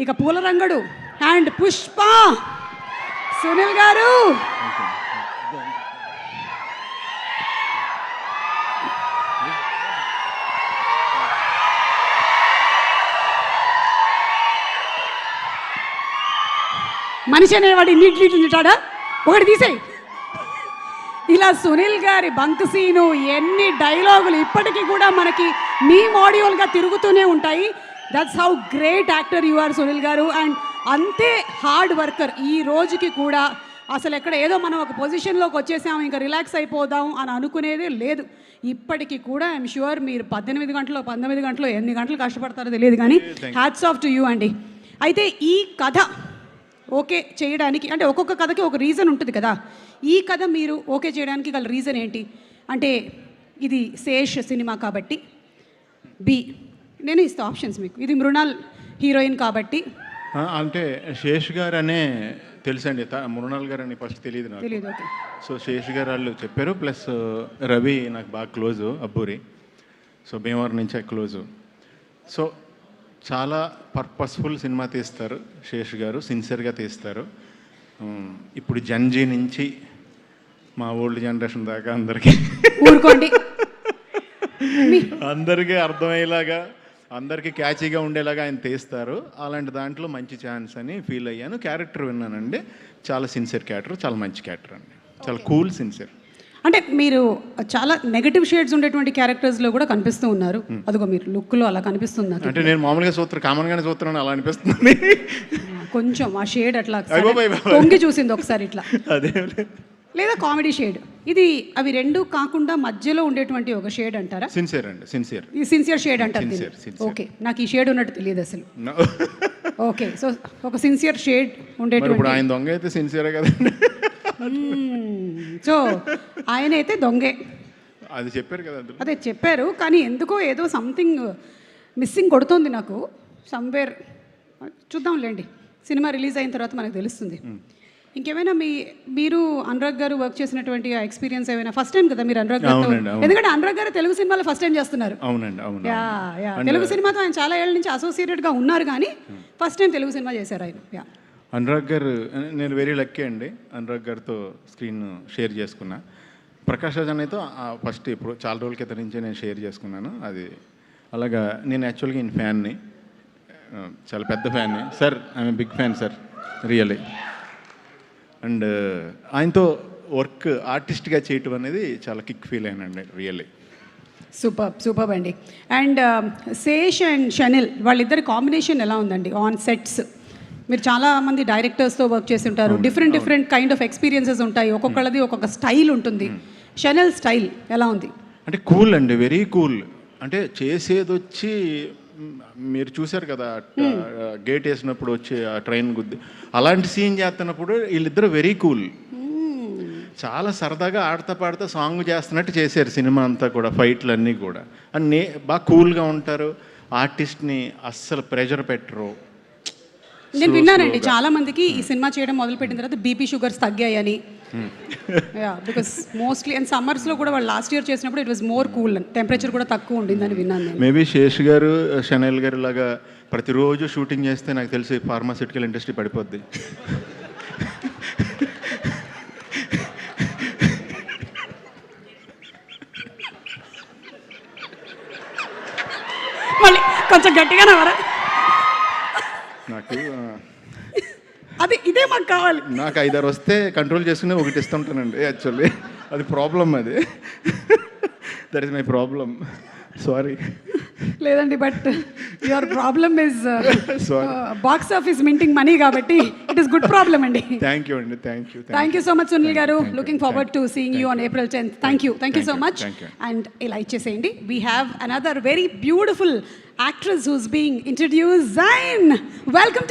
ఇక పూలరంగడు అండ్ పుష్ప సునీల్ గారు. మనిషి అనేవాడు ఇన్నింటి తింటాడా? ఒకటి తీసేయి. ఇలా సునీల్ గారి బంక్ సీను, ఎన్ని డైలాగులు ఇప్పటికీ కూడా మనకి మీ మాడ్యూల్గా తిరుగుతూనే ఉంటాయి. That's how great actor you are Sunil garu. And అంతే హార్డ్ వర్కర్. ఈ రోజుకి కూడా అసలు ఎక్కడ ఏదో మనం ఒక పొజిషన్లోకి వచ్చేసాం ఇంకా రిలాక్స్ అయిపోదాం అని అనుకునేదే లేదు. ఇప్పటికీ కూడా ఐఎమ్ ష్యూర్ మీరు 18 గంటలు 19 గంటలు ఎన్ని గంటలు కష్టపడతారో తెలియదు, కానీ హ్యాట్స్ ఆఫ్ టు యూ అండి. అయితే ఈ కథ ఓకే చేయడానికి అంటే ఒక్కొక్క కథకి ఒక రీజన్ ఉంటుంది కదా. ఈ కథ మీరు ఓకే చేయడానికి గల రీజన్ ఏంటి? అంటే ఇది శేష్ సినిమా కాబట్టి, బి నేను ఇస్తా ఆప్షన్స్ మీకు, ఇది మృణాల్ హీరోయిన్ కాబట్టి. అంటే శేష్ గారు అనే తెలుసండి, మృణాల్ గారు అని ఫస్ట్ తెలియదు నాకు. తెలియదు, ఓకే. సో శేష్ గారు వాళ్ళు చెప్పారు, ప్లస్ రవి నాకు బాగా క్లోజు, అబ్బూరి. సో భీమవరం నుంచే క్లోజు. సో చాలా పర్పస్ఫుల్ సినిమా తీస్తారు శేష్ గారు, సిన్సియర్గా తీస్తారు. ఇప్పుడు జంజీ నుంచి మా ఓల్డ్ జనరేషన్ దాకా అందరికీ ఊరుకోండి, అందరికీ అర్థమయ్యేలాగా, అందరికీ క్యాచీగా ఉండేలాగా ఆయన తీస్తారు. అలాంటి దాంట్లో మంచి ఛాన్స్ అని ఫీల్ అయ్యాను. క్యారెక్టర్ విన్నానండి, చాలా సిన్సియర్ క్యారెక్టర్, చాలా మంచి క్యారెక్టర్ అండి, చాలా కూల్ సిన్సియర్. అంటే మీరు చాలా నెగటివ్ షేడ్స్ ఉండేటువంటి క్యారెక్టర్స్లో కూడా కనిపిస్తూ ఉన్నారు. అదిగో మీరు లుక్లో అలా కనిపిస్తుంది. అంటే నేను మామూలుగా చూస్తాను, కామన్గానే చూస్తున్నాను, అలా అనిపిస్తుంది. కొంచెం ఆ షేడ్ అట్లా తొంగి చూసింది ఒకసారి ఇట్లా, అదే లేదా కామెడీ షేడ్. ఇది అవి రెండు కాకుండా మధ్యలో ఉండేటువంటి ఒక షేడ్ అంటారా? సిన్సియర్ అండి, సిన్సియర్. ఈ సిన్సియర్ షేడ్ అంటారు. ఓకే, నాకు ఈ షేడ్ ఉన్నట్టు తెలియదు అసలు. ఓకే, సో ఒక సిన్సియర్ షేడ్ ఉండేటువంటి. ఇప్పుడు ఆయన దొంగ అయితే సిన్సియర్ కదండి. సో ఆయన అయితే దొంగే, అది చెప్పారు కదా. అదే చెప్పారు, కానీ ఎందుకో ఏదో సంథింగ్ మిస్సింగ్ కొడుతోంది నాకు సమ్వేర్. చూద్దాంలేండి, సినిమా రిలీజ్ అయిన తర్వాత మనకు తెలుస్తుంది. ఇంకేమైనా మీరు అనురాగ్ గారు వర్క్ చేసినటువంటి ఆ ఎక్స్పీరియన్స్ ఏమైనా? ఫస్ట్ టైం కదా మీరు అనురాగ్ గారు, ఎందుకంటే అనురాగ్ గారు తెలుగు సినిమాలో ఫస్ట్ టైం చేస్తున్నారు. అవునండి, అవును. తెలుగు సినిమాతో ఆయన చాలా ఏళ్ళ నుంచి అసోసియేటెడ్గా ఉన్నారు, కానీ ఫస్ట్ టైం తెలుగు సినిమా చేశారు ఆయన. అనురాగ్ గారు, నేను వెరీ లక్కీ అండి, అనురాగ్ గారితో స్క్రీన్ షేర్ చేసుకున్నా. ప్రకాష్ రాజ్ అన్నయ్యతో ఫస్ట్ ఇప్పుడు చాలా రోజుల క్రితం నుంచే నేను షేర్ చేసుకున్నాను. అది అలాగా నేను యాక్చువల్గా ఈయన ఫ్యాన్ని, చాలా పెద్ద ఫ్యాన్ని సార్. I'm big fan sir, really. And ఆయనతో వర్క్ ఆర్టిస్ట్గా చేయటం అనేది చాలా కిక్ ఫీల్ అయినండి, రియల్లీ. సూపర్ అండి. అండ్ శేష్ అండ్ షనిల్ వాళ్ళిద్దరి కాంబినేషన్ ఎలా ఉందండి ఆన్ సెట్స్? మీరు చాలా మంది డైరెక్టర్స్తో వర్క్ చేసి ఉంటారు, డిఫరెంట్ కైండ్ ఆఫ్ ఎక్స్పీరియన్సెస్ ఉంటాయి, ఒక్కొక్కళ్ళది ఒక్కొక్క స్టైల్ ఉంటుంది. షనిల్ స్టైల్ ఎలా ఉంది? అంటే కూల్ అండి, వెరీ కూల్. అంటే చేసేది వచ్చి మీరు చూశారు కదా, గేట్ వేసినప్పుడు వచ్చి ఆ ట్రైన్ గుద్ది అలాంటి సీన్ చేస్తున్నప్పుడు వీళ్ళిద్దరు వెరీ కూల్. చాలా సరదాగా ఆడతా పాడుతా సాంగ్ చేస్తున్నట్టు చేశారు సినిమా అంతా కూడా, ఫైట్లు అన్నీ కూడా. అండ్ బాగా కూల్గా ఉంటారు. ఆర్టిస్ట్ని అస్సలు ప్రెషర్ పెట్టరు. నేను విన్నానండి చాలా మందికి ఈ సినిమా చేయడం మొదలుపెట్టిన తర్వాత బీపీ షుగర్స్ తగ్గాయని. బికాస్ మోస్ట్లీ అండ్ సమ్మర్స్లో కూడా వాళ్ళు లాస్ట్ ఇయర్ చేసినప్పుడు it was more cool, temperature కూడా తక్కువ ఉండిందని విన్నాను నేను. మేబీ శేష్ గారు, షనైల్ గారు లాగా ప్రతిరోజు షూటింగ్ చేస్తే నాకు తెలిసి ఫార్మాస్యూటికల్ ఇండస్ట్రీ పడిపోద్ది. మళ్ళీ కొంచెం గట్టిగానే వరా నాకు అది ఇదే మాకు కావాలి. నాకు 5-6 వస్తే కంట్రోల్ చేసుకుని ఒకటి ఇస్తుంటానండి. యాక్చువల్లీ అది ప్రాబ్లం, అది that is my problem. Sorry. లేదండి, but your problem is box office minting money కాబట్టి ఇట్ ఈస్ గుడ్ ప్రాబ్లమ్ అండి. థ్యాంక్ యూ అండి, thank you so much Sunil గారు. Looking forward to seeing you on April 10th. Thank you so much. And ఇలా ఇచ్చేసేయండి. We have another very beautiful actress whose being introduced. Jain, welcome to